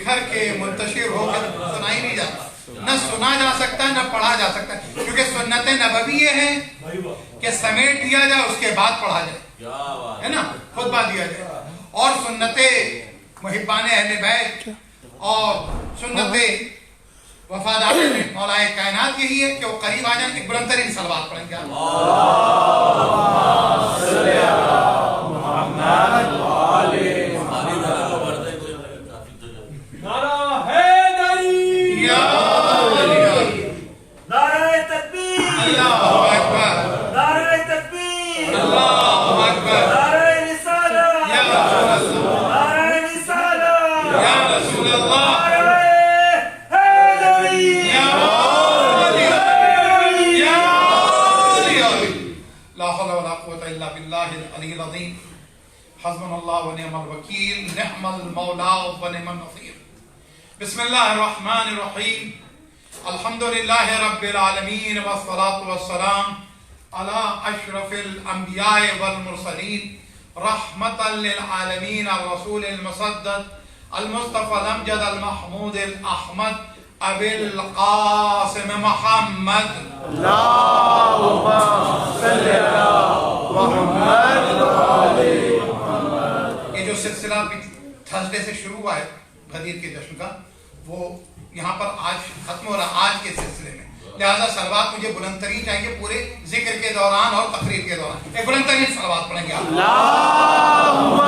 بکھر کے منتشر ہو کے سنائی نہیں جاتا، نہ سنا جا سکتا ہے نہ پڑھا جا سکتا ہے، کیونکہ سنت نبوی یہ ہے کہ سمیٹ دیا جائے اس کے بعد پڑھا جائے، ہے نا، خطبہ دیا جائے. اور سنت محبان اہل بیت اور سنت وفادار مولا کائنات یہی ہے کہ وہ قریب آ جائیں، ایک بلند ترین صلوات پڑھیں گے. حسبنا اللہ ونعم الوکیل نعم المولا ونعم النصیر. بسم اللہ الرحمن الرحیم. الحمدللہ رب العالمین والصلاة والسلام علی اشرف الانبیاء والمرسلین رحمتا للعالمین الرسول المصدق المصطفى الامجد المحمود الاحمد ابی القاسم محمد. اللہم صلی علی محمد. یہ جو سلسلہ تھرسڈے سے شروع ہوا ہے غدیر کے جشن کا، وہ یہاں پر آج ختم ہو رہا آج کے سلسلے میں، لہذا صلوات مجھے بلند ترین چاہیے پورے ذکر کے دوران اور تقریر کے دوران. ایک بلند ترین صلوات پڑھیں گے. اللہم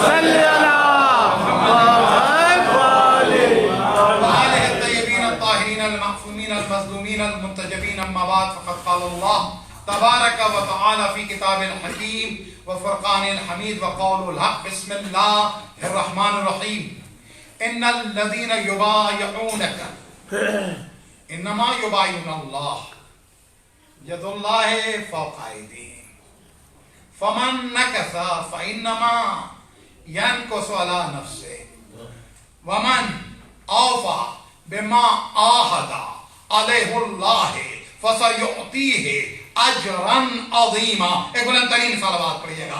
صلی علی محمد وآلہ الطیبین الطاہرین المعصومین المظلومین المنتجبین. اما بعد فقد قال اللہ تبارک و تعالی فی کتاب الحکیم وفرقان الحمید وقول الحق. بسم اللہ الرحمن الرحیم. ان الذین یبایعونک انما یبایعون اللہ ید اللہ فوق ایدیہم فمن نکث فانما ینکث علی نفسہ ومن اوفی بما عاہد علیہ اللہ فسیعطیہ اجرا عظیما. ایک بلند ترین صلوات پڑھیے گا.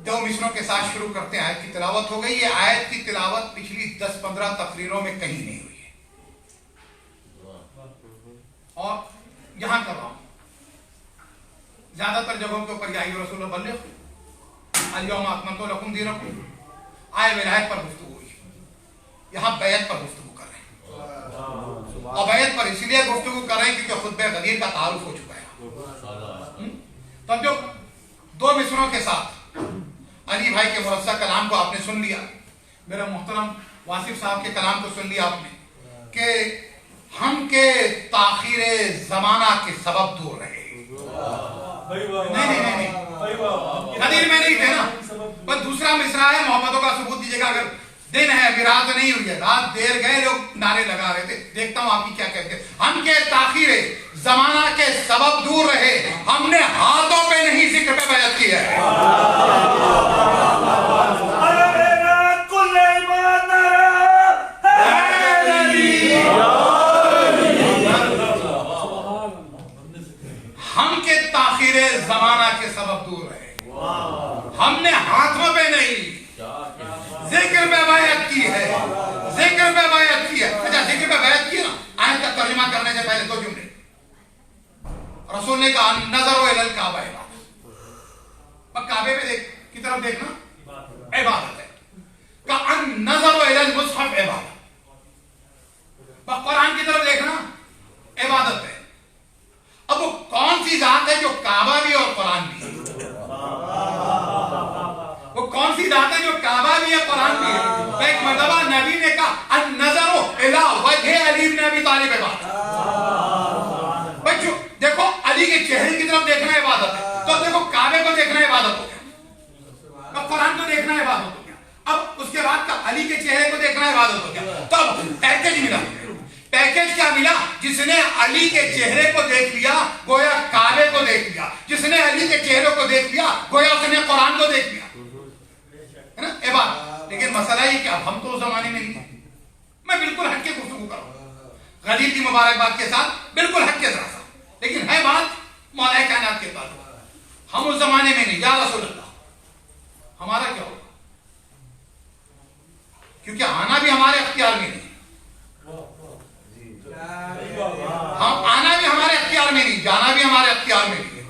دو مصروں کے ساتھ شروع کرتے ہیں. آیت کی تلاوت ہو گئی. یہ آیت کی تلاوت پچھلی 10-15 تقریروں میں کہیں نہیں ہوئی ہے اور یہاں کر رہا ہوں. زیادہ تر جگہوں کے اوپر یا ایھا الرسول بلغ الیوم اکملت لکم دینکم آئے ولایت پر گفتگو ہوئی. یہاں بیعت پر گفتگو کر رہے ہیں اور بیعت پر اس لیے گفتگو کر رہے ہیں کیونکہ خطبہ غدیر کا تعارف ہو چکا ہے. تب جو دو مصروں کے ساتھ علی بھائی کے مرصع کلام کو آپ نے سن لیا، میرا محترم واصف صاحب کے کلام کو سن لیا آپ نے کہ ہم کے تاخیر زمانہ کے سبب دور رہے. نہیں غدیر میں نہیں تھے نا. بس دوسرا مصرع ہے محبتوں کا ثبوت دیجیے گا. اگر دن ہے ابھی رات نہیں ہوئی ہے، رات دیر گئے لوگ نعرے لگا رہے تھے. دیکھتا ہوں آپ کی کیا کہتے ہیں. ہم کے تاخیر زمانہ کے سبب دور رہے، ہم نے ہاتھوں پہ نہیں ذکر پہ بیعت کی ہے. ہم کے تاخیر زمانہ کے سبب دور رہے، ہم نے ہاتھوں پہ نہیں ذکر پہ بیعت کی ہے. ذکر پہ بیعت کی ہے. اچھا ذکر پہ بیعت کی نا. آیت کا ترجمہ کرنے سے پہلے دو جملے. رسول نے کہا نظر الی الکعبہ عبادت. کعبے پہ کی طرف دیکھنا عبادت ہے. کہا نظر الی المصحف عبادت. قرآن کی طرف دیکھنا عبادت ہے. اب وہ کون سی ذات ہے جو کعبہ بھی اور قرآن بھی ہے؟ وہ کون سی ذات ہے جو کعبہ بھی ہے قرآن بھی ہے؟ ایک مرتبہ نبی نے کہا النظر الی وجہ علی بن ابی طالب عبادت. بچو دیکھو علی کے چہرے کی طرف دیکھنا عبادت ہے، تو دیکھو کعبے کو دیکھنا عبادت ہو گیا، اب قرآن کو دیکھنا عبادت ہو گیا، اب اس کے بعد کا علی کے چہرے کو دیکھنا عبادت ہو گیا. تو اب پیکج ملا. پیکج کیا ملا؟ جس نے علی کے چہرے کو دیکھ لیا گویا کعبے کو دیکھ لیا، جس نے علی کے چہرے کو دیکھ لیا گویا اس نے قرآن کو دیکھ لیا، ہے نا عبادت. لیکن مسئلہ یہ کہ اب ہم تو اس زمانے میں نہیں ہیں. میں بالکل ہٹ کے گفتگو کروں غدیر کی مبارکباد کے ساتھ، بالکل ہٹ کے ذرا سا، لیکن ہے بات مولا کائنات کے پاس. ہم آنا بھی ہمارے اختیار میں نہیں، جانا بھی ہمارے اختیار میں نہیں ہے۔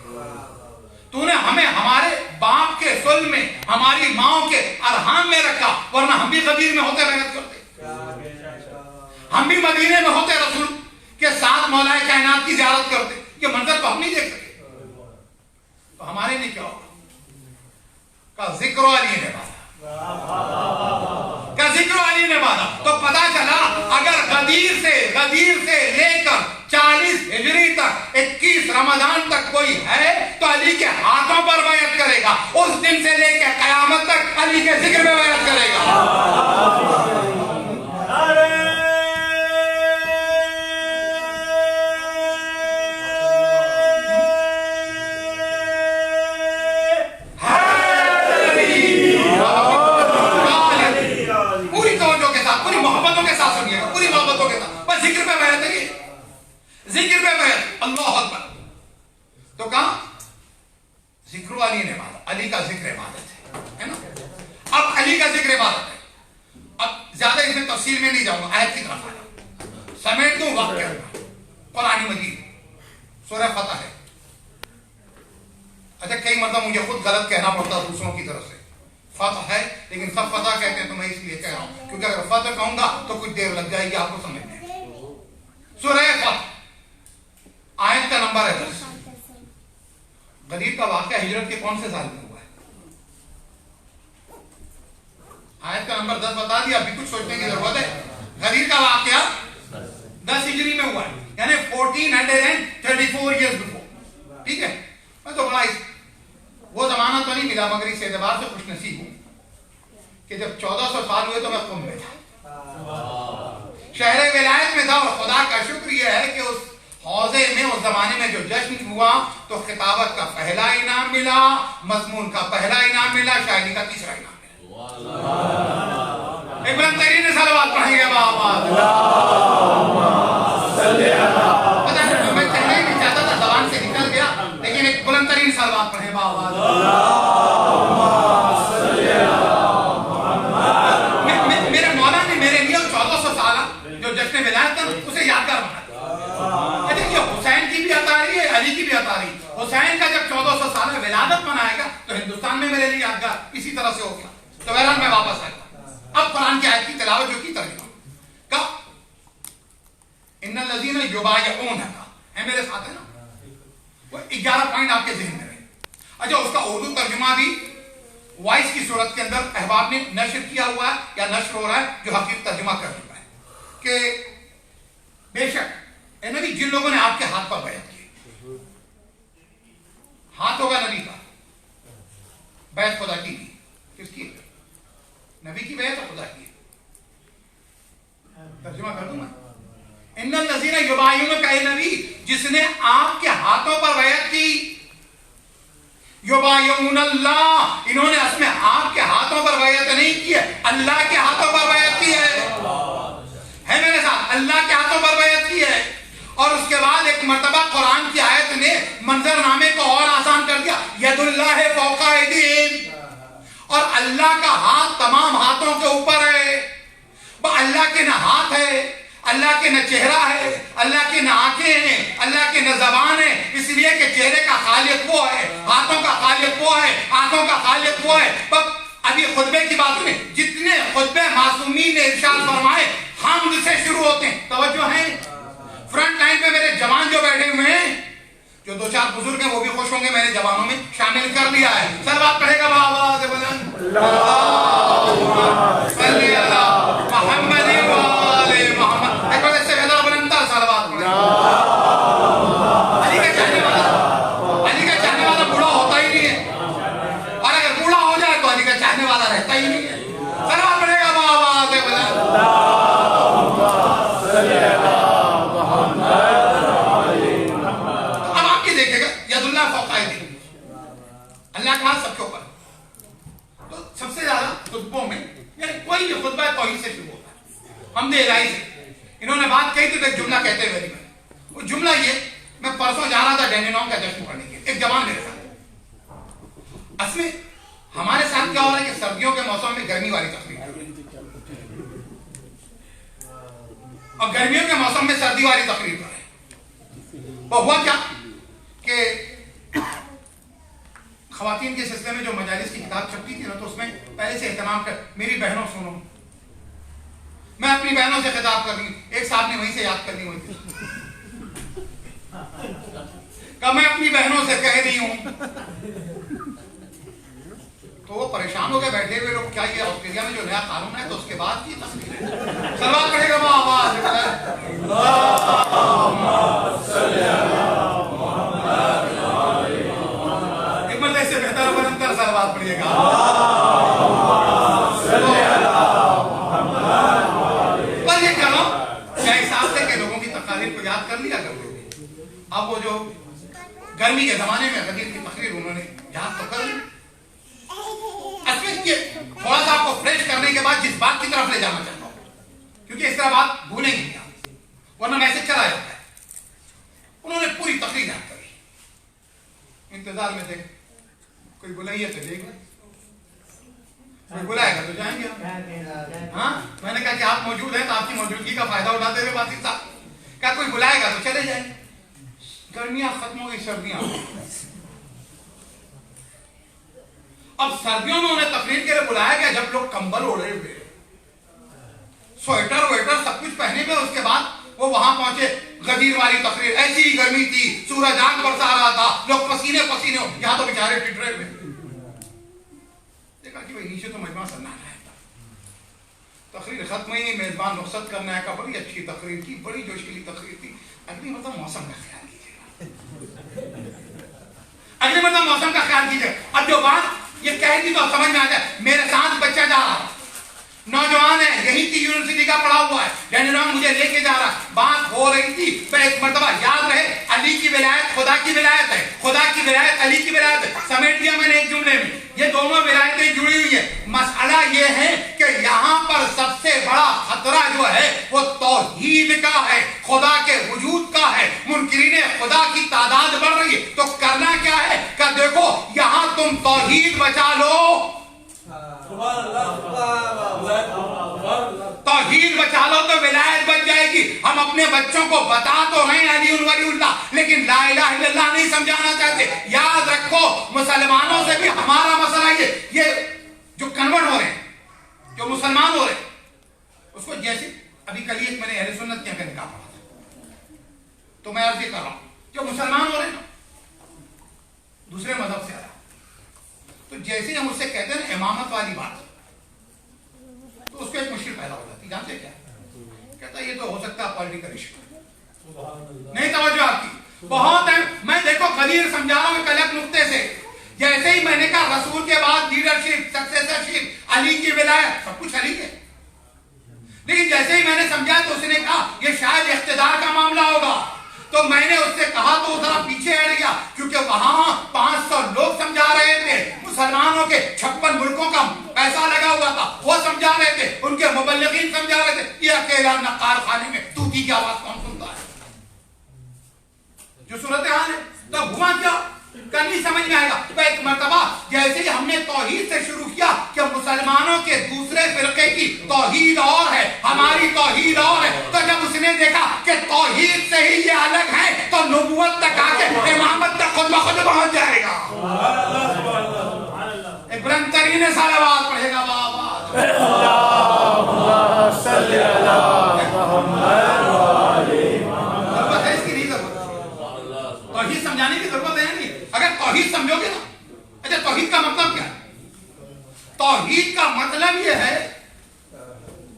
تو نے ہمیں ہمارے باپ کے صلب میں، ہماری ماں کے ارحام میں رکھا، ورنہ ہم بھی غدیر میں ہوتے بیعت کرتے، ہم بھی مدینے میں ہوتے، رسول کے ساتھ مولا کائنات کی زیارت کرتے۔ یہ منظر تو ہم نہیں دیکھ سکے، تو ہمارے لیے کیا ہوگا؟ کا ذکر علی نے بادا، کا ذکر علی نے بادا۔ تو پتا چلا اگر غدیر سے لے کر 40 ہجری تک 21 رمضان تک کوئی ہے تو علی کے ہاتھوں پر بیعت کرے گا، اس دن سے لے کے قیامت تک علی کے ذکر میں بیعت کرے گا۔ ذکر پہ بیعت، اللہ اکبر۔ تو کہا ذکر علی نے عبادت، علی کا ذکر عبادت ہے نا۔ اب علی کا ذکر عبادت ہے، اب زیادہ اس میں تفصیل میں نہیں جاؤں گا، آیت کی طرف آیا سمیٹ دوں وقت کے اندر۔ قرآن مجید سورہ فتح ہے۔ اچھا کئی مرتبہ مجھے خود غلط کہنا پڑتا دوسروں کی طرف سے، فتح ہے لیکن سب فتح کہتے ہیں، تو میں اس لیے کہہ رہا ہوں کیونکہ اگر فتح کہوں گا تو کچھ دیر لگ جائے گی آپ کو سمجھنے۔ سورہ فتح آیت کا نمبر ہے 10۔ غدیر کا واقعہ ہجرت کے کون سے سال میں ہوا ہے؟ آیت کا نمبر 10 بتا دیا، ابھی کچھ سوچنے کی ضرورت ہے۔ غدیر کا واقعہ 10 ہجری میں ہوا ہے، یعنی 1434 ایئرز بیفور۔ ٹھیک ہے، میں تو بڑا وہ زمانہ تو نہیں ملا، مگر اس اعتبار سے خوش نصیب ہوں کہ جب 1400 سال ہوئے تو میں قم میں تھا، شہر ولایت میں تھا، اور خدا کا شکر یہ ہے کہ اس حوضے میں اس زمانے میں جو جشن ہوا تو خطابت کا پہلا انعام ملا، مضمون کا پہلا انعام ملا، شاعری کا تیسرا انعام ملا۔ ایک بلند ترین صلوات پڑھیں گے بابا، پتہ نہیں میں کہنا ہی نہیں چاہتا تھا، زبان سے نکل گیا، لیکن ایک بلند ترین صلوات پڑھیں بابا۔ میرے مولا نے میرے لیے 1400 سالہ جو جشن ولایت تھا اسے یادگار بنا۔ حسین کی بھی عطا رہی ہے، علی کی بھی عطا رہی ہے۔ حسین کا جب 1400 سالہ ولادت منائے گا تو ہندوستان میں میرے لیے یادگار اسی طرح سے ہوگا۔ تو بہرحال میں واپس آیا، اب قرآن کی آیت کی تلاوت جو کی ترجمہ کا ان الذین یبایعونک ہے میرے ساتھ ہے نا، وہ 11 پوائنٹ آپ کے ذہن میں رہے۔ اچھا اس کا اردو ترجمہ بھی وائس کی صورت کے اندر احباب نے نشر کیا ہوا ہے یا نشر ہو رہا ہے، جو حقیقت ترجمہ کر چکا ہے کہ بے شک اے نبی جن لوگوں نے آپ کے ہاتھ پر بیعت کی، ہاتھ ہوگا نبی کا، بیعت خدا کی، کس کی؟ نبی کی بیعت خدا کی۔ ترجمہ کر دوں میں، ان الذین یبایعونک اے نبی جس نے آپ کے ہاتھوں پر بیعت کی، یبایعون اللہ انہوں نے اس میں آپ کے ہاتھوں پر بیعت نہیں کی ہے، اللہ کے ہاتھوں پر بیعت کی ہے میرے ساتھ، اللہ کے ہاتھوں پر بیعت کی ہے۔ اور اس کے بعد ایک مرتبہ قرآن کی آیت نے منظر نامے کو اور آسان کر دیا، ید اللہ فوق ایدیہم، اور اللہ کا ہاتھ تمام ہاتھوں کے اوپر ہے۔ اللہ کے نہ ہاتھ ہے، اللہ کے نہ چہرہ ہے، اللہ کے نہ آنکھیں ہیں، اللہ کے نہ زبان ہے، اس لیے کہ چہرے کا خالق وہ ہے، ہاتھوں کا خالق وہ ہے، آنکھوں کا خالق وہ ہے۔ ابھی خطبے کی بات سنیں، جتنے خطبے معصومین نے ارشاد فرمائے حمد سے شروع ہوتے ہیں، توجہ ہے۔ فرنٹ لائن پہ میرے جوان جو بیٹھے ہوئے ہیں، جو 2-4 بزرگ ہیں وہ بھی خوش ہوں گے، میں نے جوانوں میں شامل کر لیا ہے۔ صلوات پڑھے گا بابا سے بلند، اللہم صلی علی محمد و آل محمد۔ ایک بار اس سے بہتر بلند تر صلوات پڑھے۔ علی کا چاہنے والا بوڑھا ہوتا ہی نہیں ہے، اور اگر بوڑھا ہو جائے تو علی کا چاہنے والا رہتا ہی نہیں ہے۔ صلوات پڑھے گا بابا سے بلند، اللہ کا سب کے اوپر۔ تو سب سے زیادہ خطبوں میں یعنی کوئی بھی خطبہ توحید سے شروع ہوتا ہے، حمد الہی سے۔ انہوں نے بات کہی تو ایک جملہ کہتے ہوئے وہ جملہ یہ، میں پرسوں جا رہا تھا ڈینینونگ کا جشن کرنے کے، ایک جوان میرے ساتھ، اصل میں ہمارے ساتھ کیا ہو رہا ہے کہ سردیوں کے موسم میں گرمی والی تقریب ہو رہی ہے اور گرمیوں کے موسم میں سردی والی تقریب ہو رہی ہے۔ وہ ہوا کیا کہ خواتین کے سلسلے میں جو مجالس کی کتاب چھپتی تھی نا، تو اس میں پہلے سے اہتمام کر، میری بہنوں سنو، میں اپنی بہنوں سے خطاب کر رہی ہوں. ایک صاحب نے وہیں سے یاد کرنی ہوئی تھی کہ میں اپنی بہنوں سے کہہ رہی ہوں. تو وہ پریشان ہو کے بیٹھے ہوئے لوگ، کیا یہ آسٹریلیا میں جو نیا قانون ہے تو اس کے بعد کی تقریر ہے؟ سلوات پڑھے گا وہاں آواز ایک مرتبہ اس سے بہتر بلندر سلوات پڑھیے گا. پر یہ کہنا کیا حساب سے کہ لوگوں کی تقاریر کو یاد کر لیا کرتے تھے. اب وہ جو گرمی کے زمانے میں غدیر کی تقریر انہوں نے یاد تو کر لی. تھوڑا سا آپ کو فریش کرنے کے بعد جس بات کی طرف لے جانا چاہتا ہوں، کیونکہ اس طرح بات بھولیں گے کیا، ورنہ میسج چلا جاتا ہے. انہوں نے پوری تقریر یاد کری. انتظار میں تھے کوئی بلائیے تو دیکھ لیں، کوئی بلائے گا تو جائیں گے. ہاں میں نے کہا کہ آپ موجود ہیں تو آپ کی موجودگی کا فائدہ اٹھاتے ہوئے بات صاحب کیا کوئی بلائے گا تو چلے جائیں. گرمیاں ختم ہو گئی، سردیاں. اب سردیوں میں انہیں تقریر کے لیے بلایا گیا جب لوگ کمبل اوڑھے ہوئے، سویٹر ویٹر سب کچھ پہنے ہوئے. اس کے بعد وہ وہاں پہنچے. غدیر والی تقریر، ایسی ہی گرمی تھی، سورج آگ برسا رہا تھا، لوگ پسینے پسینے ہو، یہاں تو بیچارے ٹٹرے ہوئے. دیکھا کہ بھائی نیچے تو مجمع سنانا ہے. تقریر ختم ہوئی، میزبان رخصت کرنا ہے کہ بڑی اچھی تقریر تھی، بڑی جوشیلی تقریر تھی. اگلی مرتبہ موسم کا خیال کیجیے گا، اگلی مرتبہ موسم کا خیال کیجیے. اب جو بات یہ کہہ دی تو سمجھ میں آ جائے. میرے ساتھ بچہ جا رہا، نوجوان ہے، یہی کی یونیورسٹی کا پڑھا ہوا ہے، ڈینڈران مجھے لے کے جا رہا. بات ہو رہی تھی، میں ایک مرتبہ یاد رہے علی کی ولایت خدا کی ولایت ہے، خدا کی ولایت علی کی ولایت ہے. سمیٹ دیا میں نے ایک جملے میں. یہ دونوں ولایتیں جڑی ہوئی ہیں. مسئلہ یہ ہے کہ یہاں پر سب سے بڑا خطرہ جو ہے وہ توحید کا ہے، خدا کے وجود کا ہے. منکرین خدا کی تعداد بڑھ رہی ہے، تو کرنا کیا ہے کہ دیکھو یہاں تم توحید بچا لو، توحید بچا لو تو ولایت بچ جائے گی. ہم اپنے بچوں کو بتا تو رہے ہیں علی ولی اللہ، لیکن لا الہ الا اللہ نہیں سمجھانا چاہتے. یاد رکھو مسلمانوں سے بھی ہمارا مسئلہ یہ جو کنورٹ ہو رہے ہیں، جو مسلمان ہو رہے ہیں، اس کو جیسے ابھی کل ایک میں نے اہل سنت کیا نکاح پڑھا تھا، تو میں عرض یہ کر رہا ہوں جو مسلمان ہو رہے ہیں نا، دوسرے مذہب سے آیا، تو جیسے ہم اس سے کہتے ہیں نا امامت والی بات، تو اس کو ایک مشکل پیدا ہو جاتی. جانتے کیا کہتا ہے؟ یہ تو ہو سکتا ہے پولیٹیکل ایشو. نہیں توجہ آپ کی بہت ہے. میں دیکھو غدیر سمجھا رہا ہوں کلک نقطے سے. جیسے ہی میں نے کہا رسول کے بعد لیڈرشپ، سکسیسرشپ، علی کی ولایت، سب کچھ علی ہے، لیکن جیسے ہی میں نے سمجھا تو اس نے کہا یہ شاید اقتدار کا معاملہ ہوگا. تو میں نے اس سے کہا تو ذرا پیچھے ہٹ گیا، کیونکہ وہاں 500 لوگ سمجھا رہے تھے، مسلمانوں کے 56 ملکوں کا پیسہ لگا ہوا تھا، وہ سمجھا رہے تھے، ان کے مبلغین سمجھا رہے تھے. یہ اکیلا نقار خانے میں توتی کی آواز کون سنتا ہے؟ جو صورتحال ہے. تب ہوا کیا کرنی سمجھ میں آئے گا. تو ایک مرتبہ جیسے ہی ہم نے توحید سے شروع کیا کہ مسلمانوں کے دوسرے فرقے کی توحید اور ہے، ہماری توحید اور ہے، تو جب اس نے دیکھا کہ توحید سے ہی یہ الگ ہے تو نبوت تک آ کے امامت تک خود بخود پہنچ جائے گا. ایک بلند ترین صلوات پڑھے گا. ضرورت ہے اس کی نہیں ضرورت، توحید سمجھانے کی ضرورت ہے نہیں. اگر توحید سمجھو گے نا. اچھا توحید کا مطلب کیا ہے؟ توحید کا مطلب یہ ہے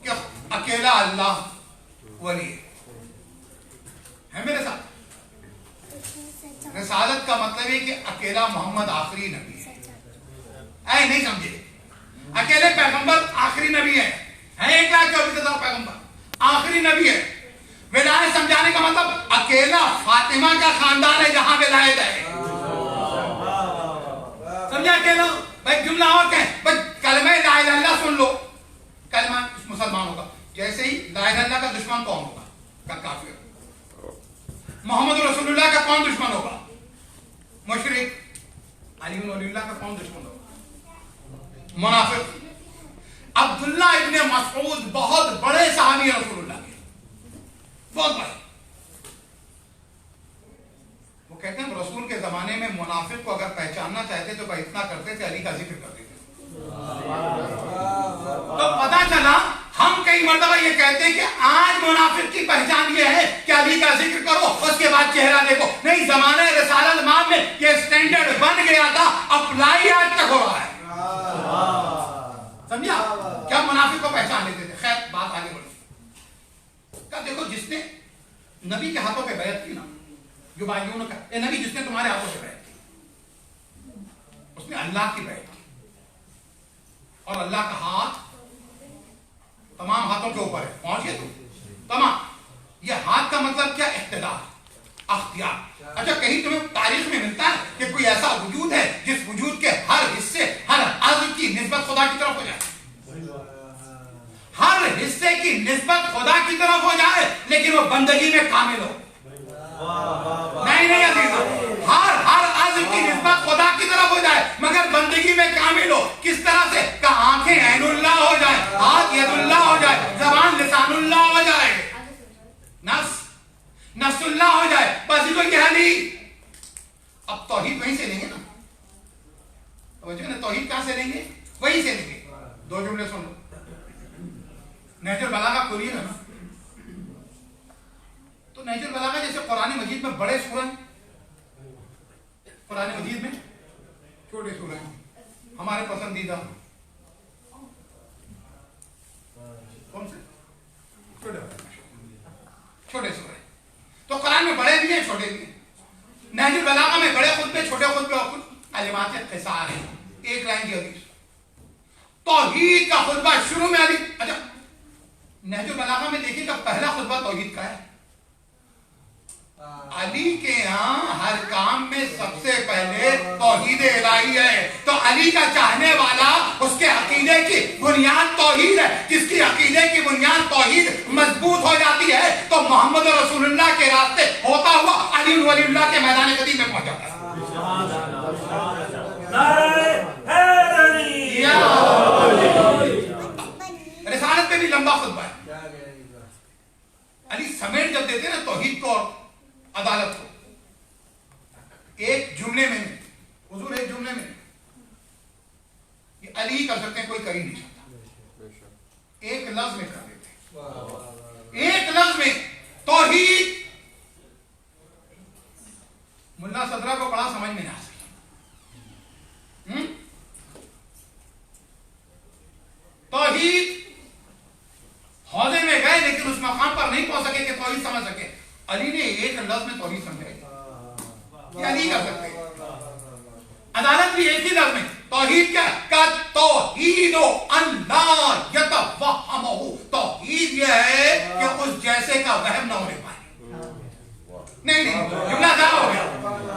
کہ اکیلا اللہ ولی ہے. میرے ساتھ رسالت کا مطلب ہے کہ اکیلا محمد آخری نبی ہے. اے نہیں سمجھے، اکیلے پیغمبر آخری نبی ہے، 1,24,000 پیغمبر آخری نبی ہے. ولایت سمجھانے کا مطلب اکیلا فاطمہ کا خاندان ہے جہاں ولایت ہے. سمجھا؟ اکیلا. بھائی جملہ اور کہیں بھائی کلمہ لا الہ الا اللہ سن لو، کلمہ مسلمان ہوگا. جیسے ہی لا الہ الا اللہ کا دشمن کون ہوگا؟ کا کافر. محمد رسول اللہ کا کون دشمن ہوگا؟ مشرک. علی ولی اللہ کا کون دشمن ہوگا؟ منافق. عبداللہ ابن مسعود بہت بڑے صحابی رسول اللہ کے، بہت بڑے. وہ کہتے ہیں رسول کے زمانے میں منافق کو اگر پہچاننا چاہتے تو اتنا کرتے تھے علی کا ذکر کرتے تھے. تو پتا چلا ہم کئی مرتبہ یہ کہتے ہیں کہ آج منافق کی پہچان یہ ہے کہ علی کا ذکر کرو اس کے بعد چہرہ دیکھو. نہیں, زمانہ رسالت مآب میں یہ سٹینڈرڈ بن گیا تھا, اپلائی آج تک ہو رہا ہے. سمجھا کیا منافق کو پہچان لیتے تھے. خیر بات آگے بڑھی. کب دیکھو جس نے نبی کے ہاتھوں پہ بیعت کی نا, جو بھائیوں کا اے نبی جس نے تمہارے ہاتھوں سے بیعت کی, اس نے اللہ کی بیعت کی, اور اللہ کا ہاتھ تمام ہاتھوں کے اوپر ہے. پہنچ گئے تم تمام. یہ ہاتھ کا مطلب کیا؟ اقتدار, اختیار. اچھا کہیں تمہیں تاریخ میں ملتا ہے کہ کوئی ایسا وجود ہے جس وجود کے ہر حصے, ہر عضو کی نسبت خدا کی طرف ہو جائے؟ ہر حصے کی نسبت خدا کی طرف ہو جائے لیکن وہ بندگی میں کامل ہو. نہیں عزیزو, ہر عضو کی نسبت خدا کی طرف ہو جائے مگر بندگی میں کامل ہو. کس طرح سے؟ کہ آنکھیں عین اللہ ہو جائے, ہاتھ ید اللہ ہو جائے, زبان لسان اللہ ہو جائے, نفس اللہ ہو جائے. بس یہ حدیث. اب توحید وہیں سے لیں گے نا, توحید کہاں سے لیں گے؟ وہیں سے لیں گے. دو جملے سن لو. نہج البلاغہ کھولیے نا, تو نہج البلاغہ جیسے قرآن مجید میں بڑے سورہ ہیں, قرآن مجید میں چھوٹے سورہ ہیں. ہمارے پسندیدہ کون سے؟ چھوٹے سورہ. تو قرآن میں بڑے بھی ہیں چھوٹے بھی ہیں. نہج البلاغہ میں بڑے خطبے, چھوٹے خطبے اور کچھ کلمات قصار ہیں, ایک لائن کی حدیث. توحید کا خطبہ شروع میں علی. اچھا نہج البلاغہ میں دیکھیں کہ پہلا خطبہ توحید کا ہے. علی کے ہاں ہر کام میں سب سے پہلے توحید الہی ہے. تو علی کا چاہنے والا, اس کے عقیدے کی بنیاد توحید ہے. جس کی عقیدے کی بنیاد توحید مضبوط ہو جاتی ہے تو محمد رسول اللہ کے راستے ہوتا ہوا علی ولی اللہ کے میدان قدیم میں پہنچ جاتا ہے. رسالت پہ بھی لمبا خطبہ ہے. علی سمیٹ جب دیتے نا توحید کو اور عدالت کو, ایک جملے میں نہیں, حضور ایک جملے میں نہیں, یہ علی کر سکتے ہیں, کوئی کر ہی نہیں سکتا. ایک لفظ میں کر دیتے ہیں, ایک لفظ میں توحید. ملا صدرہ کو بڑا سمجھ میں نہ آ سکتا. توحید حوضے میں گئے لیکن اس مقام پر نہیں پہنچ سکے کہ توحید سمجھ سکے. علی نے ایک انداز میں توحید سمجھائی. یہ علی کر سکتے ہیں. عدالت بھی ایک ہی لفظ میں توحید کیا ہے؟ توحید ان لا یتوہمہ. توحید یہ ہے کہ اس جیسے کا وہم نہ ہونے پائے. نہیں جملہ ضائع ہو گیا.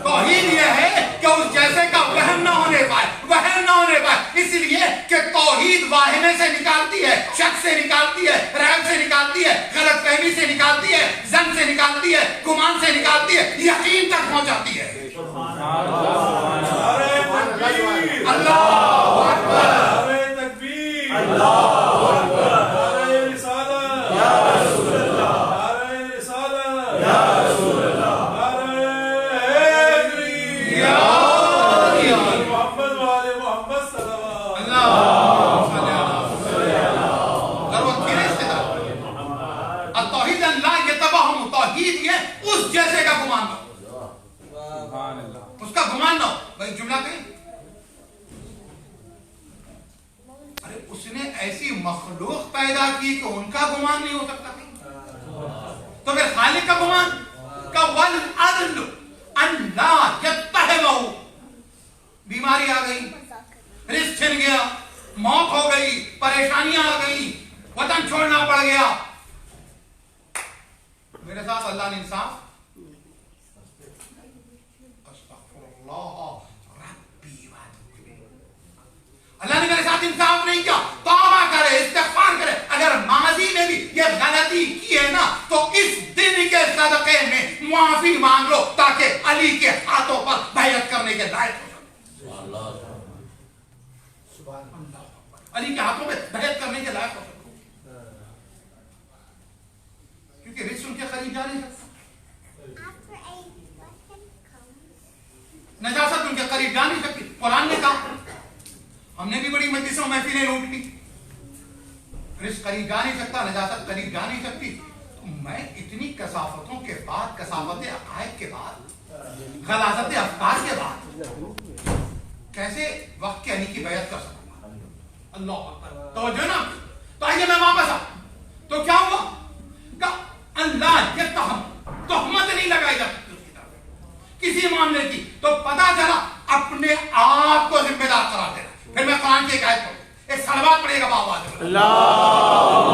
توحید یہ ہے کہ اس جیسے کا وہم نہ ہونے پائے, وہم نہ ہونے پائے. اس لیے کہ توحید واہمے سے نکالتی ہے, شک سے نکالتی ہے, ریب سے نکالتی ہے, غلط فہمی سے نکالتی ہے, ظن سے نکالتی ہے, گمان سے نکالتی ہے, یقین تک پہنچاتی ہے. اللہ اکبر, تکبیر, اللہ اکبر, نعرہ رسالت یا رسول اللہ, نعرہ رسالت یا رسول اللہ, نعرہ حیدری یا محمد والے محمد صلی اللہ التوحید لا یتوہم. توحید یہ اس جیسے کا گمان نہ ہو, اس کا گمان نہ ہو. بھائی جملہ کہیں, ارے اس نے ایسی مخلوق پیدا کی کہ ان کا گمان نہیں ہو سکتا کہیں, تو پھر خالق کا گمان کا والعدل ان لا یتہمہ. بیماری آ گئی, رزق چھن گیا, موت ہو گئی, پریشانیاں آ گئی, وطن چھوڑنا پڑ گیا. میرے ساتھ اللہ نے انصاف, اللہ نے میرے ساتھ انصاف نہیں کیا. توبہ کرے, استغفار کرے. اگر ماضی میں بھی یہ غلطی کی ہے نا تو اس دن کے صدقے میں معافی مانگ لو تاکہ علی کے ہاتھوں پر بیعت کرنے کے لائق ہو سکو. علی کے ہاتھوں پہ بیعت کرنے کے لائق ہو سکو, کیونکہ رزق ان کے قریب جا نہیں سکتا. قریب جا نہیں سکتی. قرآن نے کہا. ہم نے بھی بڑی مجلسوں محفلیں لوٹ لی. رزق قریب جا نہیں سکتا, نجاست قریب جا نہیں سکتی. تو میں اتنی کثافتوں کے بعد, کثافت عقائد کے بعد, غلاظت افکار کے بعد کیسے وقت کے علی کی بیعت کر سکوں گا؟ اللہ اکبر. توجہ نا. تو آئیے میں واپس آؤں. تو کیا ہوا کہ اللہ یہ تہمت نہیں لگائی جا سکتی اس کی طرف کسی معاملے کی. تو پتا چلا اپنے آپ کو ذمہ دار قرار دینا. پھر میں قرآن کی ایک آیت پڑھوں, ایک صلوات پڑھے گا باواز اللہم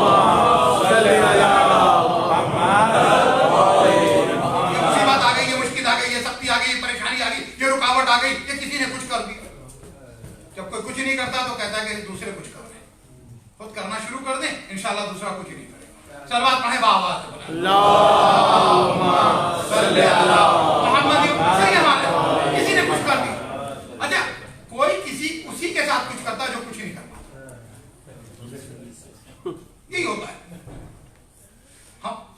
صلی علی محمد. یہ مصیبت آ گئی, یہ مشکل آ گئی, یہ سختی آ گئی, یہ پریشانی آ گئی, یہ رکاوٹ آ گئی, یہ کسی نے کچھ کر دیا. جب کوئی کچھ نہیں کرتا تو کہتا ہے کہ دوسرے کچھ کر دیں. خود کرنا شروع کر دیں, انشاءاللہ دوسرا کچھ نہیں کرے گا. صلوات پڑھیں باواز اللہم صلی علی محمد. صحیح ہے, کسی نے کچھ کر دیا. اچھا, کوئی کسی اسی کے ساتھ کچھ کرتا ہے جو کچھ نہیں کرتا. یہی ہوتا ہے.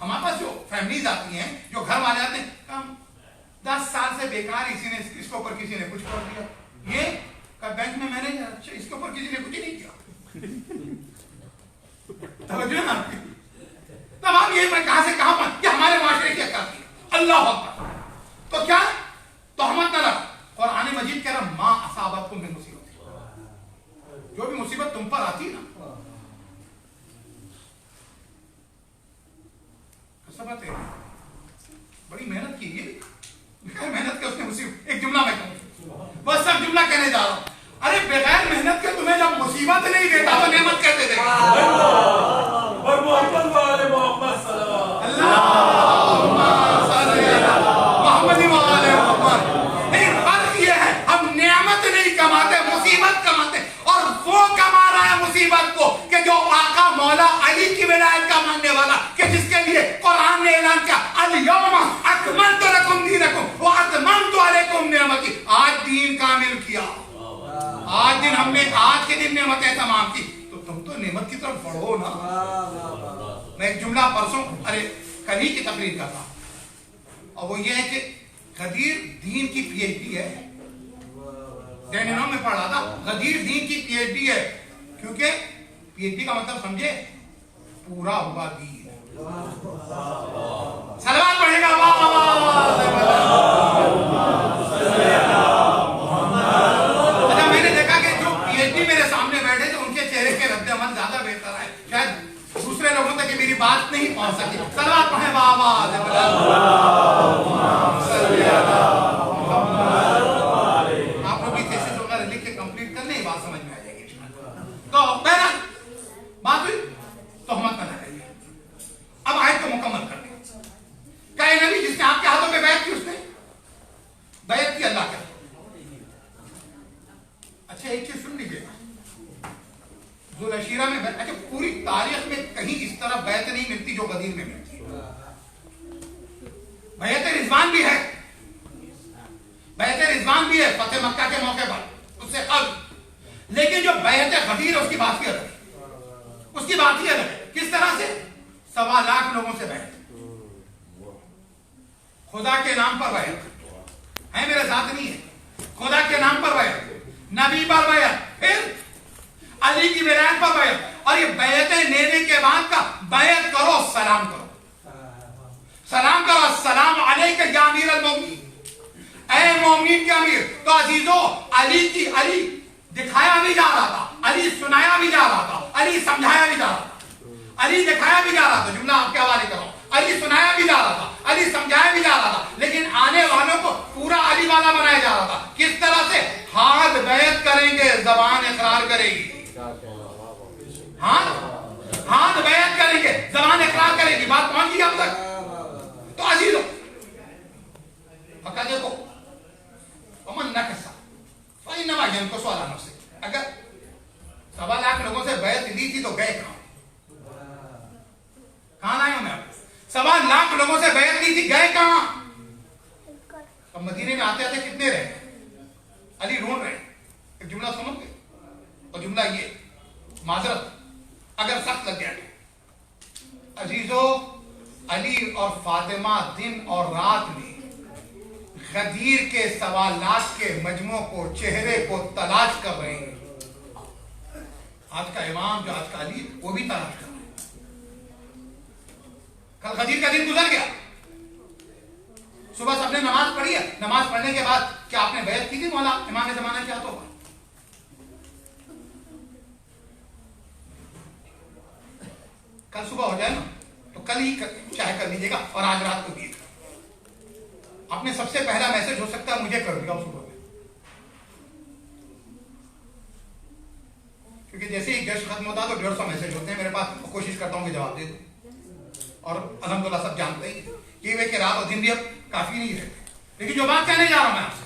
ہمارے پاس جو فیملیز آتی ہیں, جو گھر والے آتے ہیں, 10 سال سے بیکار, اسی نے اس کے اوپر کسی نے کچھ کر دیا. یہ بینک میں مینیجر, اچھا اس کے اوپر کسی نے کچھ نہیں کیا. توجہ نا. تمام یہ میں کہاں سے کہاں پر, یہ ہمارے معاشرے کی عکاسی ہے. اللہ اکبر. تو کیا تہمت نہ لگ. قرآن مجید کہہ رہا ما اصابتکم من مصیبت, جو بھی مصیبت تم پر آتی نا, سبت ہے, بڑی محنت کی. بغیر محنت کے اس نے مصیبت. ایک جملہ میں کہوں, بس سب جملہ کہنے جا رہا ہوں. ارے بغیر محنت کے تمہیں جب مصیبت نہیں دیتا تو نعمت کیسے دے گا؟ اور محمد والے محمد صلی اللہ محمد والے محمد. لیکن فرق یہ ہے, ہم نعمت نہیں کماتے, مصیبت کماتے. اور وہ کما رہا ہے مصیبت کو کہ جو آقا مولا علی کی ولایت کا ماننے والا, کہ جس کے لیے قرآن نے اعلان کیا الیوم اکملت لکم دینکم واتممت علیکم نعمتی. آج دین کامل کیا, آج دن ہم نے, آج کے دن نعمتیں تمام کی. تو تم تو نعمت کی طرف بڑھو نا. میں ایک جملہ پرسوں کل ہی کی تقریر کرتا, اور وہ یہ ہے کہ غدیر دین کی پی ایچ ڈی ہے. ڈینینو میں پڑھ رہا تھا, غدیر دین کی پی ایچ ڈی ہے. کیونکہ پی ایچ ڈی کا مطلب سمجھے, پورا ہوا دین. صلوات پڑھے گا. اچھا, میں نے دیکھا کہ جو پی ایچ ڈی میرے سامنے بیٹھے تھے, ان کے چہرے کے رد عمل زیادہ بہتر ہے. شاید دوسرے لوگوں تک میری بات نہیں پہنچ سکی. صلوات پڑھیں بابا. آپ لوگ بھی تھیسس وغیرہ لکھ کے کمپلیٹ کر لیں, بات سمجھ میں آ جائے گی. تو پہلا بات ہوئی تہمت نہ لگائیے. اب آیت کو مکمل کر دیں. کہ اے نبی, جس نے آپ کے ہاتھوں پہ بیعت کی, اس نے بیعت کی اللہ کے. اچھا ایک چیز سن لیجیے, ذوالعشیرہ میں, اچھا پوری تاریخ میں کہیں اس طرح بیعت نہیں ملتی جو غدیر میں ملتی. بیعت رضوان بھی ہے, بیعت رضوان بھی ہے فتح مکہ کے موقع پر, اس سے قبل. لیکن جو بیعت غدیر ہے, اس کی بات ہی الگ ہے. اس کی بات ہی الگ ہے. کس طرح سے؟ 1.25 لاکھ لوگوں سے بیعت, خدا کے نام پر بیعت ہے, میرے ساتھ نہیں ہے, خدا کے نام پر بیعت, نبی پر بیعت, پھر علی کی ولایت پر بیعت. اور یہ بیعتیں لینے کے بعد کا بیعت کرو, سلام کرو, سلام کرو, السلام علیک یا امیر المومنین, اے مومنین کے امیر. تو عزیزو, علی دکھایا بھی جا رہا تھا, علی سنایا بھی جا رہا تھا, علی سمجھایا بھی جا رہا تھا, علی دکھایا بھی جا رہا تھا. جملہ آپ کے حوالے کرو, علی سنایا بھی جا رہا تھا, علی سمجھایا بھی جا رہا تھا. لیکن آنے والوں کو پورا علی والا بنایا جا رہا تھا. کس طرح سے؟ ہاتھ بیعت کریں گے, زبان اقرار کرے گی. ہاتھ بیعت کریں گے, زبان اقرار کرے گی. بات پہنچ گئی اب تک؟ تو عزیزو, فقط دیکھو, ومن نکسا فإنما ينكث على نفسه. اگر 1.25 لاکھ لوگوں سے بیعت لی تھی تو گئے کہاں لائے ہوں میں آپ؟ 1.25 لاکھ لوگوں سے بیعت لی تھی, گئے کہاں؟ اب مدینے میں آتے آتے کتنے رہے؟ علی ڈھونڈ رہے. ایک جملہ سمجھ گئے, اور جملہ یہ, معذرت اگر سخت لگ گیا. عزیزو, علی اور فاطمہ دن اور رات میں غدیر کے سوالات کے مجموع کو، چہرے کو تلاش کر رہے ہیں. آج کا امام جو آج کا علی وہ بھی تلاش کر رہے ہیں. کل غدیر کا دن گزر گیا. صبح سب نے نماز پڑھی ہے. نماز پڑھنے کے بعد کیا آپ نے بیعت کی تھی مولا امام زمانہ کیا تو کل صبح ہو جائے نا تو کل ہی چاہے کر لیجیے گا اور آج رات کو دیے گا. آپ نے سب سے پہلا میسج ہو سکتا ہے مجھے کر دیا صبح میں, کیونکہ جیسے ہی گیسٹ ختم ہوتا ہے تو 150 میسج ہوتے ہیں میرے پاس. کوشش کرتا ہوں کہ جواب دے دوں, اور الحمدللہ سب جانتے ہی کہ رات اور دن بھی اب کافی نہیں رہتے. لیکن جو بات کہنے جا رہا ہوں میں آپ سے,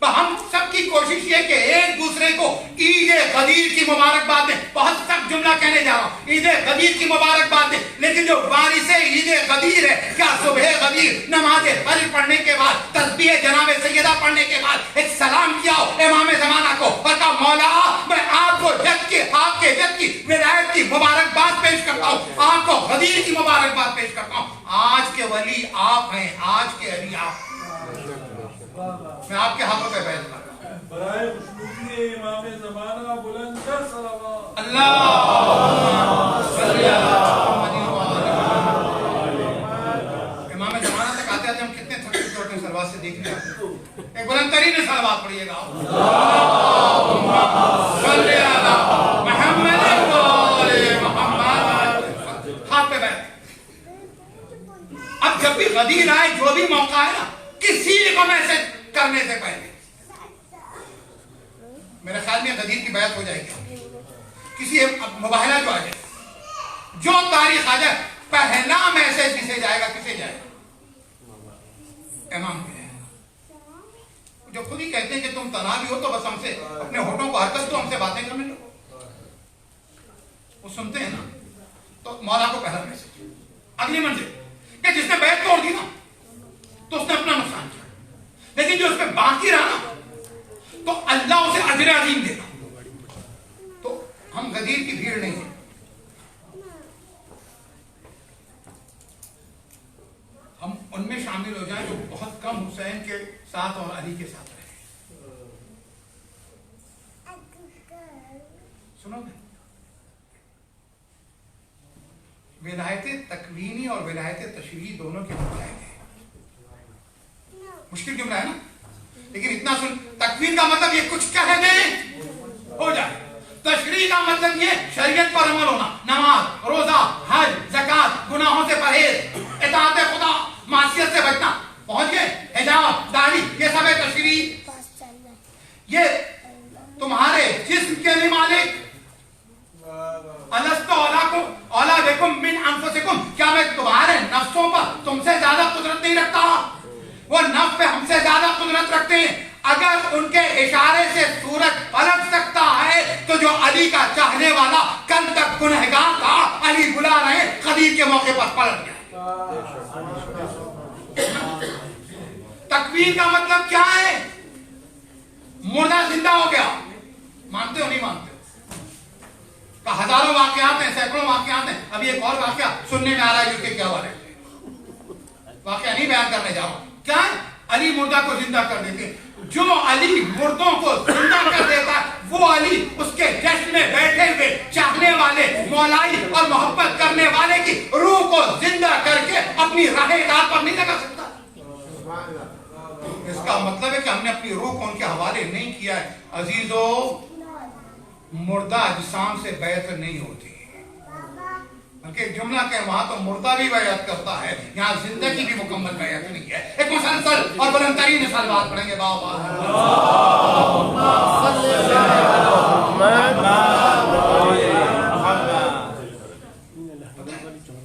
ہم سب کی کوشش یہ کہ ایک دوسرے کو عید غدیر کی مبارکباد دیں. بہت سخت جملہ کہنے جا رہا ہوں, عید غدیر کی مبارکباد دیں. لیکن جو وارث عید غدیر ہے, کیا صبح غدیر نماز فجر پڑھنے کے بعد, تسبیح جناب سیدہ پڑھنے کے بعد ایک سلام کیا ہو امام زمانہ کو اور کہا مولا میں آپ کو جد کے آپ کے جد کی ولایت کی مبارکباد پیش کرتا ہوں, آپ کو غدیر کی مبارکباد پیش کرتا ہوں. آج کے ولی آپ ہیں, آج کے علی آپ. میں آپ کے ہاتھوں پہ بیعت کرتا ہوں. برائے خوشنودی امام زمانہ بلند کر صلوات. اللہ صلی امام زمانہ تک آتے آتے ہم کتنے تھکے ہوتے ہیں سلوات سے دیکھنے آتے ہیں. ایک بلند ترین سلوات پڑھیے گا. صلی اللہ محمد محمد. ہاتھ پہ بیعت. اب جب بھی غدیر آئے, جو بھی موقع ہے نا, کسی کو میسج کرنے سے پہلے میرے خیال میں غدیر کی بیعت ہو جائے گی. کسی مباہلہ جو آ جائے, جو تاریخ آ جائے, پہلا میسج کسے جائے گا, کسے جائے گا؟ امام کے. جو خود ہی کہتے ہیں کہ تم تنہا بھی ہو تو بس ہم سے اپنے ہونٹوں کو حرکت دو, ہم سے باتیں کرنے لو. وہ سنتے ہیں نا, تو مولا کو پہلا میسج. اگلی منزل کہ جس نے بیعت توڑ دی نا تو اس نے اپنا نقصان کیا, لیکن جو اس پہ باقی رہا نا تو اللہ اسے اجر عظیم دے گا. تو ہم غدیر کی بھیڑ نہیں ہیں, ہم ان میں شامل ہو جائیں جو بہت کم حسین کے ساتھ اور علی کے ساتھ رہے. سنو گے, ولایت تکوینی اور ولایت تشریعی دونوں کے مجاہد ہیں. مشکل جملہ ہے نا, لیکن اتنا سن, تکوین کا مطلب یہ کچھ کہہ دیں ہو جائے. تشریع کا مطلب یہ شریعت پر عمل ہونا, نماز, روزہ, حج, زکات, گناہوں سے پرہیز, اطاعت خدا, معصیت سے بچنا. پہنچ گئے, حجاب, داڑھی, یہ سب ہے تشریع. یہ تمہارے جسم کے بھی مالک. الستو اولادکم من انفسکم, کیا میں تمہارے نفسوں پر تم سے زیادہ قدرت نہیں رکھتا؟ وہ نفس پہ ہم سے زیادہ قدرت رکھتے ہیں. اگر ان کے اشارے سے سورج پلٹ سکتا ہے تو جو علی کا چاہنے والا کل تک گنہگار تھا, علی بلا رہے غدیر کے موقع پر پلٹ گیا. تکوین کا مطلب کیا ہے؟ مردہ زندہ ہو گیا. مانتے ہو نہیں مانتے؟ ہزاروں واقعات ہیں, سینکڑوں واقعات ہیں. ابھی ایک اور واقعہ سننے میں آ رہا ہے جو کہ کیا ہوا ہے, واقعہ نہیں بیان کرنے جا رہا ہوں. کیا ہے؟ علی مردہ کو زندہ کر دیتے. جو علی مردوں کو زندہ کر دیتا ہے وہ علی اس کے جشن میں بیٹھے ہوئے چاہنے والے, مولائی اور محبت کرنے والے کی روح کو زندہ کر کے اپنی راہ راہ پر نہیں لگا سکتا. اس کا مطلب ہے کہ ہم نے اپنی روح کو ان کے حوالے نہیں کیا ہے. عزیزو, مردہ اجسام سے بیعت نہیں ہوتی, بلکہ ایک جملہ کہ وہاں تو مردہ بھی بیعت کرتا ہے, یہاں زندگی بھی مکمل بیعت نہیں ہے. ایک مسلسل اور بلند ترین سلوات پڑھیں گے. بابا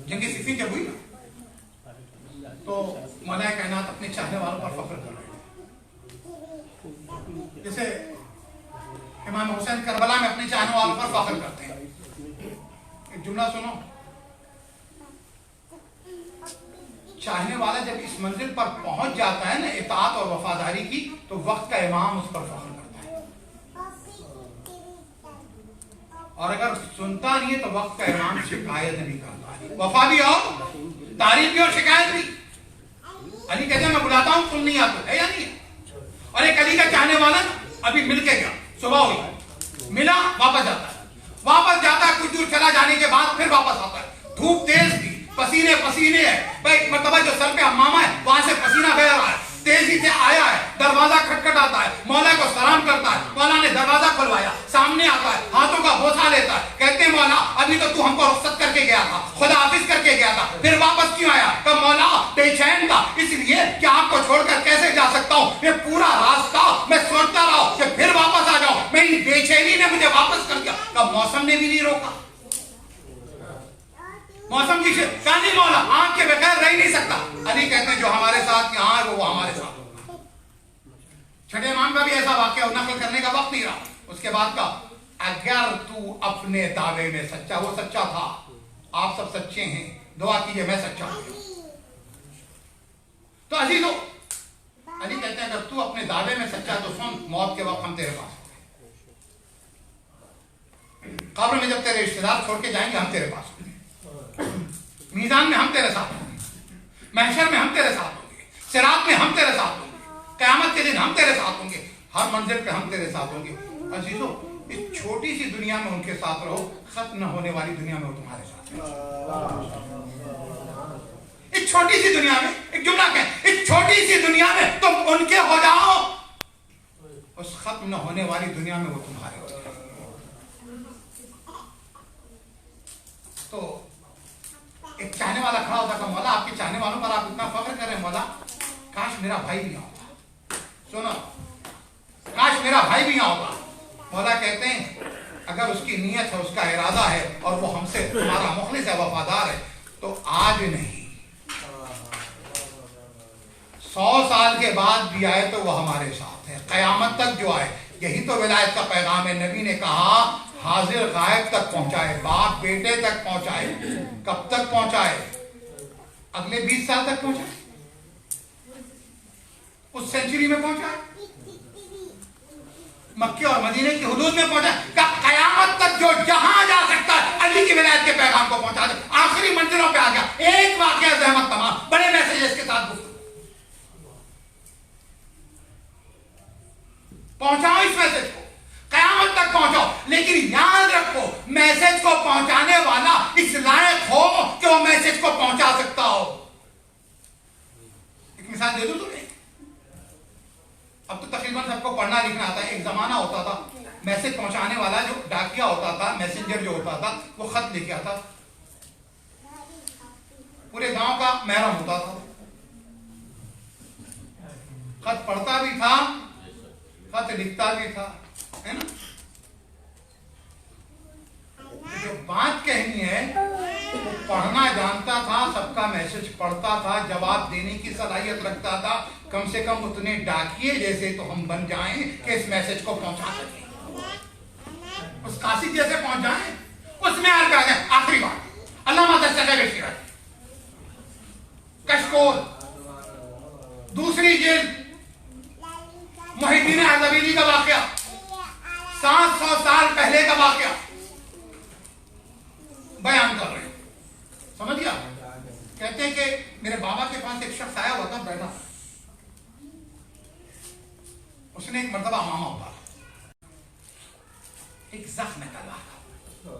جنگی صفین جب ہوئی تو مولا کائنات اپنے چاہنے والوں پر فخر کر رہے تھے. جیسے امام حسین کربلا میں اپنے چاہنے والوں پر فخر کرتے ہیں. ایک جملہ سنو, چاہنے والا جب اس منزل پر پہنچ جاتا ہے نا اطاعت اور وفاداری کی, تو وقت کا امام اس پر فخر کرتا ہے. اور اگر سنتا نہیں ہے تو وقت کا امام شکایت نہیں کرتا ہے. وفا بھی اور تعریف بھی اور شکایت بھی. علی کہتے ہیں میں بلاتا ہوں تم نہیں آتے، ہے یا نہیں ہے؟ اور ایک علی کا چاہنے والا ابھی مل کے گیا، صبح ہوئی ملا، واپس جاتا ہے کچھ دور چلا جانے کے بعد پھر واپس آتا ہے، دھوپ تیز تھی، پسینے ہے بھائی، ایک مرتبہ جو سر پہ حمامہ ہے وہاں سے پسینہ بہ رہا ہے، تیزی سے آیا ہے، دروازہ کھٹکھٹاتا ہے، مولا کو سلام کرتا ہے، مولا نے دروازہ کھلوایا، سامنے آتا ہے، ہاتھوں کا بوسہ لیتا ہے، کہتے ہیں مولا ابھی تو ہم کو رخصت کر کے گیا تھا، خدا حافظ کر کے گیا تھا، پھر واپس کیوں آیا؟ کہ مولا بے چین تھا، اس لیے کہ آپ کو چھوڑ کر کیسے جا سکتا ہوں، یہ پورا راستہ میں سوچتا رہا کہ پھر واپس آ جاؤں، میری بے چینی نے مجھے واپس کر دیا۔ کہ موسم نے بھی نہیں روکا، موسم کی کہا نہیں مولا آنکھ کے بغیر رہ نہیں سکتا۔ علی کہتے ہیں جو ہمارے ساتھ یہاں ہے وہ ہمارے ساتھ ہوگا۔ چھٹے امام کا بھی ایسا واقعہ نقل کرنے کا وقت نہیں رہا، اس کے بعد کا اگر تو اپنے دعوے میں سچا، وہ سچا تھا، آپ سب سچے ہیں، دعا کیجئے میں سچا ہوں۔ تو عزیزو علی کہتے ہیں اگر تو اپنے دعوے میں سچا تو سن، موت کے وقت ہم تیرے پاس ہوں گے، قبر میں جب تیرے رشتہ دار چھوڑ کے جائیں گے ہم تیرے پاس ہوں گے، میزان میں ہم تیرے ساتھ ہوں گے، محشر میں ہم تیرے ساتھ ہوں گے، صراط میں ہم تیرے ساتھ ہوں گے، قیامت کے دن ہم تیرے ساتھ ہوں گے، ہر منزل پہ ہم تیرے ساتھ ہوں گے۔ عزیزو اس چھوٹی سی دنیا میں ان کے ساتھ رہو، ختم نہ ہونے والی دنیا میں وہ تمہارے ساتھ رہو۔ اس چھوٹی سی دنیا میں ایک جملہ کہیں، اس چھوٹی سی دنیا میں تم ان کے ہو جاؤ، اس ختم نہ ہونے والی دنیا میں وہ تمہارے ہو جائیں۔ تو ایک چاہنے والا کھڑا ہوتا کہ مولا آپ کے چاہنے والوں پر آپ اتنا فخر کر رہے ہیں، مولا کاش میرا بھائی بھی یہاں ہوتا، سنو کاش میرا بھائی بھی یہاں ہوتا۔ مولا کہتے ہیں اگر اس کی نیت ہے، اس کا ارادہ ہے اور وہ ہم سے ہمارا مخلص ہے، وفادار ہے، تو آج نہیں 100 سال کے بعد بھی آئے تو وہ ہمارے ساتھ ہے، قیامت تک جو آئے۔ یہی تو ولایت کا پیغام ہے۔ نبی نے کہا حاضر غائب تک پہنچائے، باپ بیٹے تک پہنچائے، کب تک پہنچائے؟ اگلے 20 سال تک پہنچائے، اس سینچری میں پہنچائے، مکے اور مدینے کی حدود میں پہنچائے، کہ قیامت تک جو جہاں جا سکتا ہے علی کی ولایت کے پیغام کو پہنچا دے۔ آخری منزلوں پہ آ گیا، ایک واقعہ زحمت تمام، بڑے میسیجز کے ساتھ گفتگو پہنچاؤ، اس میسج کو قیامت تک پہنچاؤ، لیکن یاد رکھو میسج کو پہنچانے والا اس لائق ہو کہ وہ میسج کو پہنچا سکتا ہو۔ ایک مثال دے دوں تمہیں، اب تو تقریباً سب کو پڑھنا لکھنا آتا ہے۔ ایک زمانہ ہوتا تھا میسج پہنچانے والا جو ڈاکیا ہوتا تھا، میسنجر جو ہوتا تھا، وہ خط لکھ کے آتا، پورے گاؤں کا محرم ہوتا تھا، خط پڑھتا بھی تھا، خط لکھتا بھی تھا، ہے نا؟ جو بات کہنی ہے وہ پڑھنا جانتا تھا، سب کا میسج پڑھتا تھا، جواب دینے کی صلاحیت رکھتا تھا، کم سے کم اتنے ڈاکیے جیسے تو ہم بن جائیں کہ اس میسج کو پہنچا سکیں، اس قاصد جیسے پہنچ جائیں، اس میں آ جائیں۔ آخری بات علامہ دستگیر بشیرت کشکول دوسری جلد، محی الدین اردبیلی کا واقعہ، 700 سال پہلے کا واقعہ بیان کر رہے ہیں، سمجھ گیا؟ کہتے ہیں کہ میرے بابا کے پاس ایک شخص آیا ہوا تھا، بیٹھا، اس نے ایک مرتبہ امامہ اتارا، ایک زخم نکلا تھا،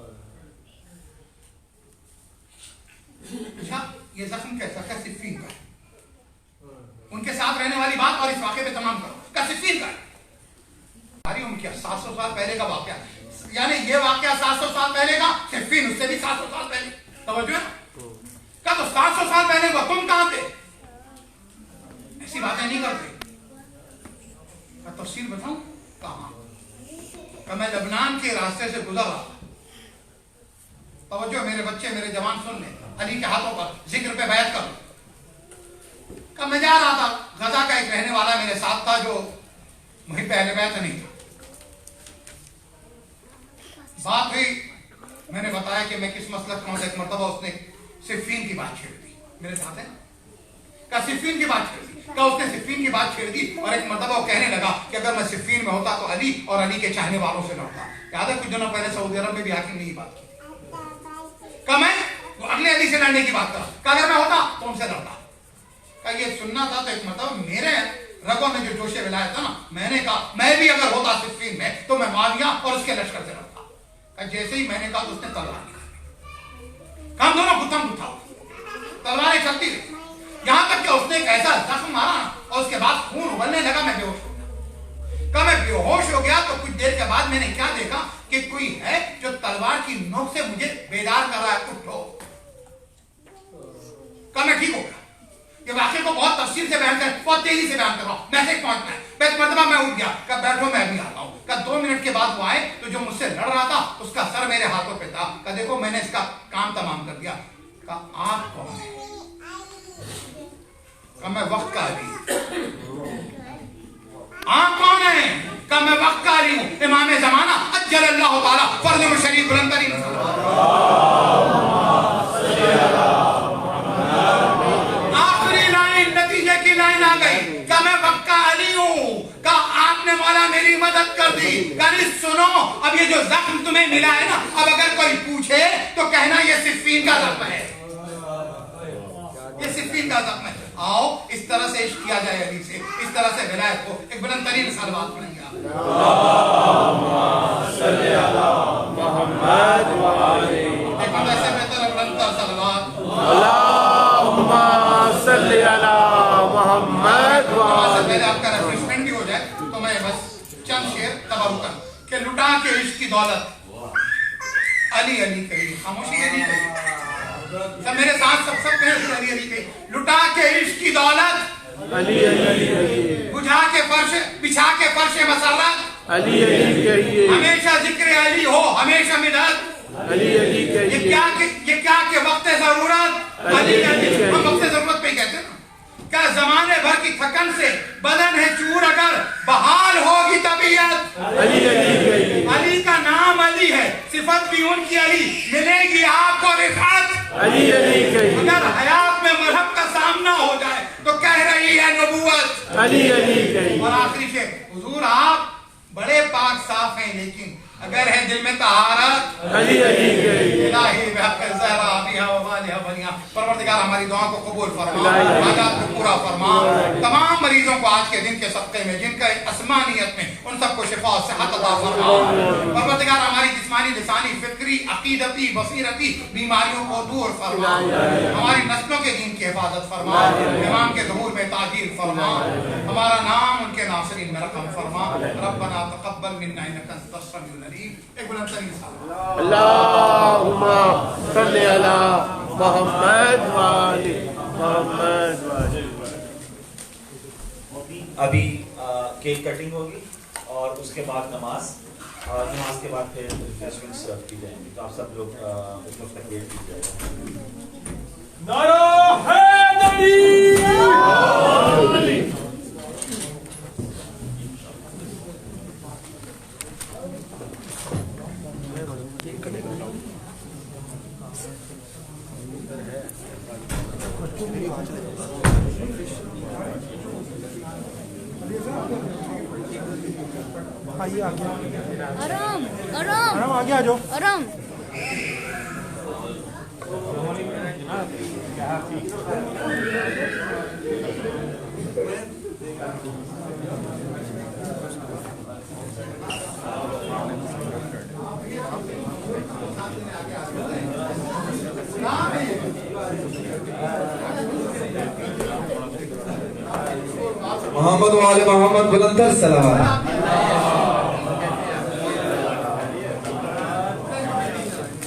اچھا یہ زخم کیسا؟ کہ صفین کا ہے، ان کے ساتھ رہنے والی بات اور اس واقعے پہ تمام کرو، کہ صفین کا ہے، ساری ان کیا 700 سال پہلے کا واقعہ، یعنی یہ واقعہ 700 سال پہلے کا، صفین اس سے بھی 700 سال پہلے، توجہ ہے؟ کہ تو 700 سال پہلے کا تم کہاں تھے؟ ایسی باتیں نہیں کرتے۔ میں تفصیل بتاؤں کہاں؟ کہ میں لبنان کے راستے سے گزر رہا تھا، توجہ میرے بچے میرے جوان سن لیں، علی کے ہاتھوں پر ذکر پہ بیعت کرو، کہ میں جا رہا تھا، غزہ کا ایک رہنے والا میرے ساتھ تھا جو وہیں پہ اہل بیت نہیں تھا، بات ہوئی، میں نے بتایا کہ میں کس مسلک کا ہوں، ایک مرتبہ اس نے صفین کی بات چھیڑ دی، میرے ساتھ ہے کہ صفین کی بات چھیڑ دی، کہ اس نے صفین کی بات چھیڑ دی، اور ایک مرتبہ وہ کہنے لگا کہ اگر میں صفین میں ہوتا تو علی اور علی کے چاہنے والوں سے لڑتا۔ یاد ہے کچھ دنوں پہلے سعودی عرب میں بھی حاکم نے یہ بات کی کہ میں وہ اگلے علی سے لڑنے کی بات کرا، کہ اگر میں ہوتا تو ان سے لڑتا، کہ یہ سننا تھا تو ایک مرتبہ میرے رگوں میں جو جوش ولایت تھا نا، میں نے کہا میں بھی اگر ہوتا صفین میں تو میں معاویہ اور اس کے لشکر سے لڑتا. کہ جیسے ہی میں نے کہا تو اس نے تلوار نکالی. ہم دونوں گتھم گتھا تلواریں چلتی رہی یہاں تک کہ اس نے ایک ایسا زخم مارا اور اس کے بعد خون ابلنے لگا. میں بے ہوش ہو گیا. کہ میں بے ہوش ہو گیا تو کچھ دیر کے بعد میں نے کیا دیکھا کہ کوئی ہے جو تلوار کی نوک سے مجھے بیدار کر رہا ہے. اٹھو. کہ میں ٹھیک ہو گیا. یہ واقعے کو بہت تفصیل سے بیان کر بہت تیزی سے بیان کر رہا ہوں. میسج پہنچنا ہے. ایک مرتبہ میں اٹھ گیا کہ بیٹھو میں ابھی آتا ہوں. کہ 2 منٹ کے بعد وہ آئے تو جو مجھ سے لڑ رہا تھا اس کا سر میرے ہاتھوں پہ تھا. کہ دیکھو میں نے اس کا کام تمام کر دیا. کہ آپ کون ہیں؟ کہ میں وقت کا علی. آپ کون ہیں؟ کہ میں وقت کا علی ہوں. امام زمانہ اجل اللہ تعالی فرد شریف بلند ترین. آخری لائن نتیجے کی لائن آ گئی کہ میں وقت کا علی ہوں. کہ آپ نے مولا میری مدد کر دی. کہ سنو اب یہ جو زخم تمہیں ملا ہے نا، اب اگر کوئی پوچھے تو کہنا یہ صفین کا زخم ہے. یہ صفین کا زخم ہے. آؤ اس طرح سے عشق کیا جائے علی سے، اس طرح سے ولایت کو. ایک بلند ترین صلوات پڑھیں گے. اللہم صلی علی محمد و آلہ. ایک بندہ سے بہتر بلند تر صلوات. اللہم صلی علی محمد و نماز سے آلہ. پہلے آپ کا ریفریشمنٹ بھی ہو جائے تو میں بس چند شعر تبرکن کہ لٹا کے عشق کی دولت علی علی کہی. خاموشی کے نہیں کہی. سب میرے ساتھ سب کہیں علی علی کہی. لٹا کے عشق کی دولت علی علی کہیے. بجھا کے فرش بچھا کے فرش مسرت علی علی کہیے. ہمیشہ ذکر علی ہو ہمیشہ مدد. علی علی کہیے. یہ کیا کہ وقت ضرورت علی علی. ہم وقت ضرورت پہ ہی کہتے ہیں نا. کیا زمانے بھر کی تھکن سے بدن ہے چور اگر بحال ہوگی طبیعت. علی علی کہیے. علی کا نام علی ہے، صفت بھی ان کی علی. ملے گی آپ کو رفعت. علی علی کہیے. اگر حیات میں مرحب کا سامنا ہو جائے تو کہہ رہی ہے نبوت. علی علی کہیے. اور آخری شعر حضور آپ بڑے پاک صاف ہیں لیکن اگر ہے دل میں طہارت. علی علی کہیے. الہی بحق الزہرا ابیہا و والہا بنیہا. پروردگار ہماری دعا کو قبول فرما، حاجات کو پورا فرما. تمام مریضوں کو آج کے دن کے صدقے میں جن کا اسمانیت میں ان سب کو شفا و صحت عطا فرما. پروردگار ہماری جسمانی لسانی فکری عقیدتی بصیرتی بیماریوں کو دور فرما. ہماری نسلوں کے دین کی حفاظت فرما. امام کے ظہور میں تاجیل فرما. ہمارا نام ان کے ناصرین میں رقم فرما. ربنا تقبل منا انک انت السمیع العلیم. ایک بلند ترین صلوات. اللہم صلی علی محمد و آلہ محمد و آلہ. ابھی کیک کٹنگ ہوگی اور اس کے بعد نماز کے بعد پھر ریفریشمنٹ سرو کی جائیں گی. تو آپ سب لوگ اس وقت تک ویٹ کیجیے گا. نعرہ حیدری. آرام آرام آگے آ جاؤ. آرام. محمد و آل محمد بلندر صلوات.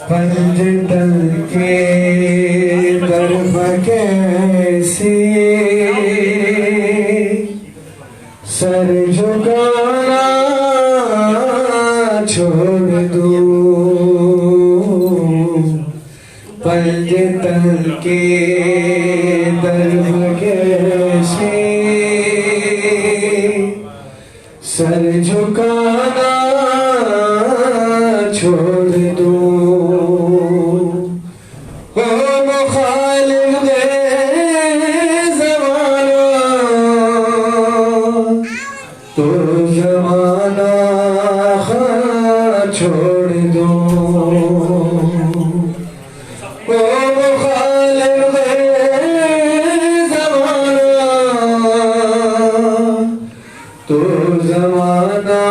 پنج تل کے درب کیسے سر جھکانا چھوڑ دوں. پنج تل کے درب کیسے سر جھکانا چھوڑ دوں. مخالف زمانہ تو زمانہ چھوڑ دوں. مخالف زمانہ زمانہ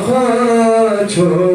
خواہ چھوڑ